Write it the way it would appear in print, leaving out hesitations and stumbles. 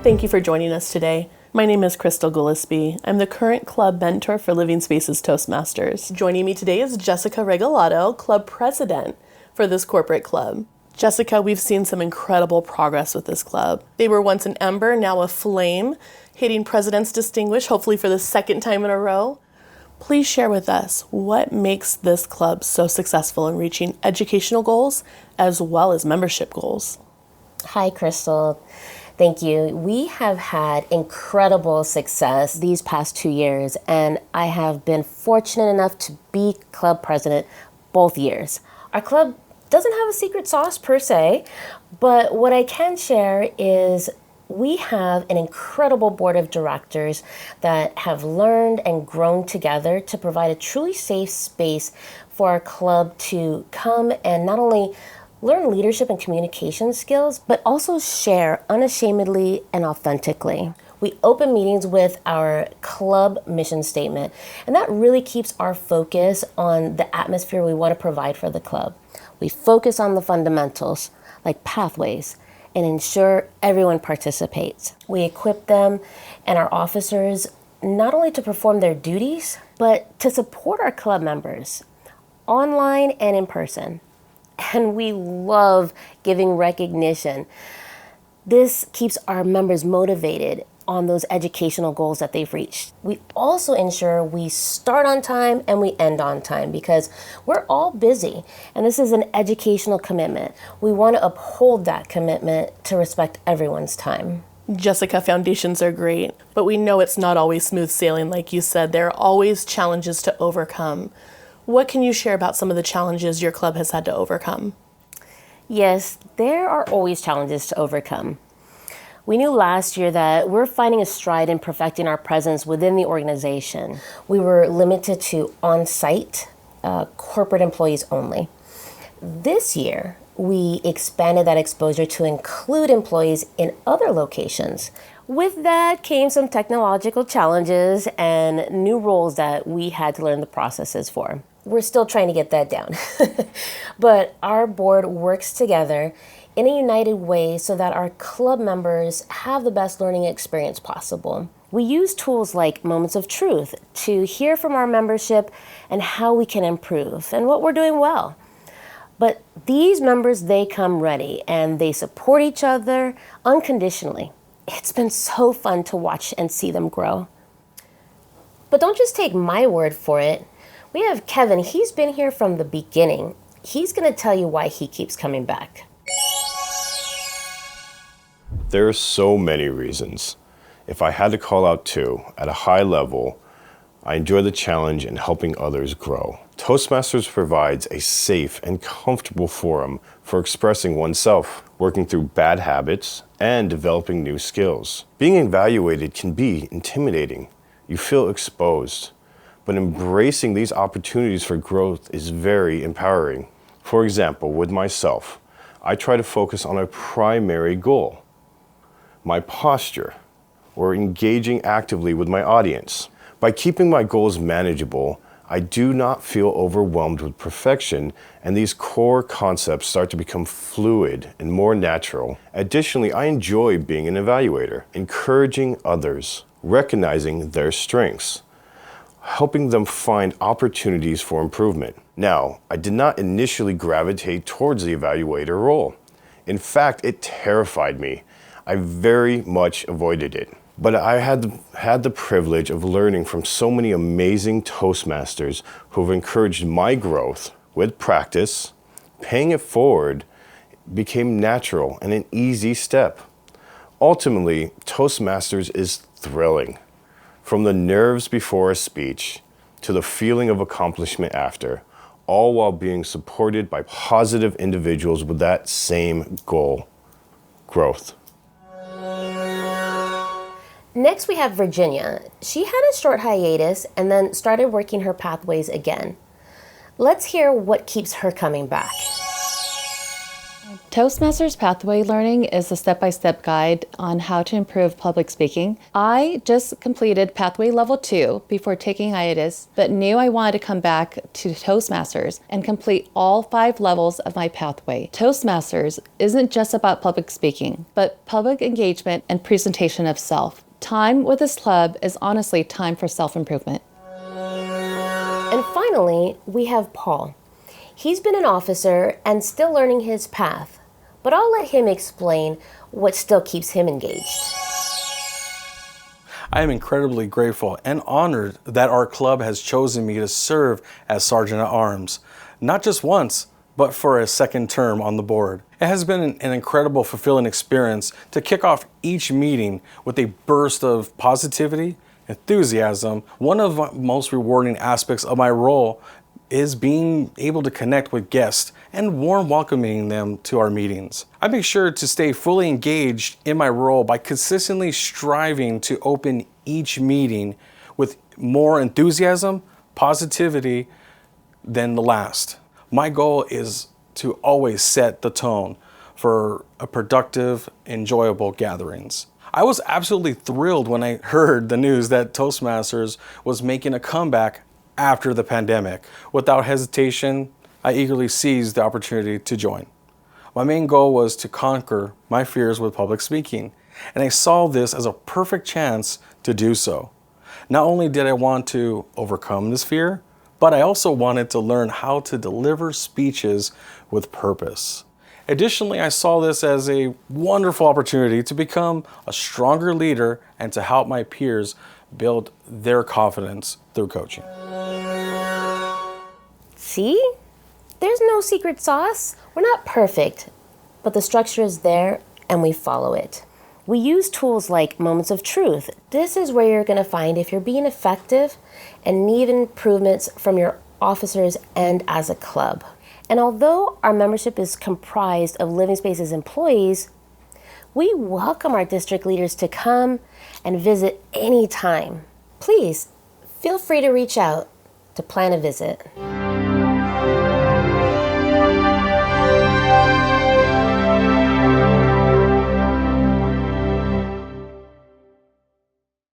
Thank you for joining us today. My name is Crystal Gillespie. I'm the current club mentor for Living Spaces Toastmasters. Joining me today is Jessica Regalato, club president for this corporate club. Jessica, we've seen some incredible progress with this club. They were once an ember, now a flame, hitting President's Distinguished, hopefully for the second time in a row. Please share with us what makes this club so successful in reaching educational goals as well as membership goals. Hi, Crystal. Thank you. We have had incredible success these past 2 years, and I have been fortunate enough to be club president both years. Our club doesn't have a secret sauce per se, but what I can share is we have an incredible board of directors that have learned and grown together to provide a truly safe space for our club to come and not only learn leadership and communication skills, but also share unashamedly and authentically. We open meetings with our club mission statement, and that really keeps our focus on the atmosphere we want to provide for the club. We focus on the fundamentals, like pathways, and ensure everyone participates. We equip them and our officers not only to perform their duties, but to support our club members, online and in person. And we love giving recognition. This keeps our members motivated on those educational goals that they've reached. We also ensure we start on time and we end on time because we're all busy, and this is an educational commitment. We want to uphold that commitment to respect everyone's time. Jessica, foundations are great, but we know it's not always smooth sailing. Like you said, there are always challenges to overcome. What can you share about some of the challenges your club has had to overcome? Yes, there are always challenges to overcome. We knew last year that we're finding a stride in perfecting our presence within the organization. We were limited to on-site corporate employees only. This year, we expanded that exposure to include employees in other locations. With that came some technological challenges and new roles that we had to learn the processes for. We're still trying to get that down. But our board works together in a united way so that our club members have the best learning experience possible. We use tools like Moments of Truth to hear from our membership and how we can improve and what we're doing well. But these members, they come ready and they support each other unconditionally. It's been so fun to watch and see them grow. But don't just take my word for it. We have Kevin. He's been here from the beginning. He's going to tell you why he keeps coming back. There are so many reasons. If I had to call out two, at a high level, I enjoy the challenge in helping others grow. Toastmasters provides a safe and comfortable forum for expressing oneself, working through bad habits, and developing new skills. Being evaluated can be intimidating. You feel exposed. But embracing these opportunities for growth is very empowering. For example, with myself, I try to focus on a primary goal, my posture, or engaging actively with my audience. By keeping my goals manageable, I do not feel overwhelmed with perfection, and these core concepts start to become fluid and more natural. Additionally, I enjoy being an evaluator, encouraging others, recognizing their strengths, helping them find opportunities for improvement. Now, I did not initially gravitate towards the evaluator role. In fact, it terrified me. I very much avoided it. But I had the privilege of learning from so many amazing Toastmasters who have encouraged my growth with practice. Paying it forward became natural and an easy step. Ultimately, Toastmasters is thrilling. From the nerves before a speech to the feeling of accomplishment after, all while being supported by positive individuals with that same goal, growth. Next, we have Virginia. She had a short hiatus and then started working her pathways again. Let's hear what keeps her coming back. Toastmasters Pathway Learning is a step-by-step guide on how to improve public speaking. I just completed Pathway Level 2 before taking hiatus, but knew I wanted to come back to Toastmasters and complete all 5 levels of my pathway. Toastmasters isn't just about public speaking, but public engagement and presentation of self. Time with this club is honestly time for self-improvement. And finally, we have Paul. He's been an officer and still learning his path, but I'll let him explain what still keeps him engaged. I am incredibly grateful and honored that our club has chosen me to serve as Sergeant at Arms, not just once, but for a second term on the board. It has been an incredible, fulfilling experience to kick off each meeting with a burst of positivity, enthusiasm. One of the most rewarding aspects of my role is being able to connect with guests and warm welcoming them to our meetings. I make sure to stay fully engaged in my role by consistently striving to open each meeting with more enthusiasm, positivity than the last. My goal is to always set the tone for a productive, enjoyable gatherings. I was absolutely thrilled when I heard the news that Toastmasters was making a comeback after the pandemic. Without hesitation, I eagerly seized the opportunity to join. My main goal was to conquer my fears with public speaking, and I saw this as a perfect chance to do so. Not only did I want to overcome this fear, but I also wanted to learn how to deliver speeches with purpose. Additionally, I saw this as a wonderful opportunity to become a stronger leader and to help my peers build their confidence through coaching. See? There's no secret sauce. We're not perfect, but the structure is there and we follow it. We use tools like moments of truth. This is where you're going to find if you're being effective and need improvements from your officers and as a club. And although our membership is comprised of Living Spaces employees, we welcome our district leaders to come and visit anytime. Please feel free to reach out to plan a visit.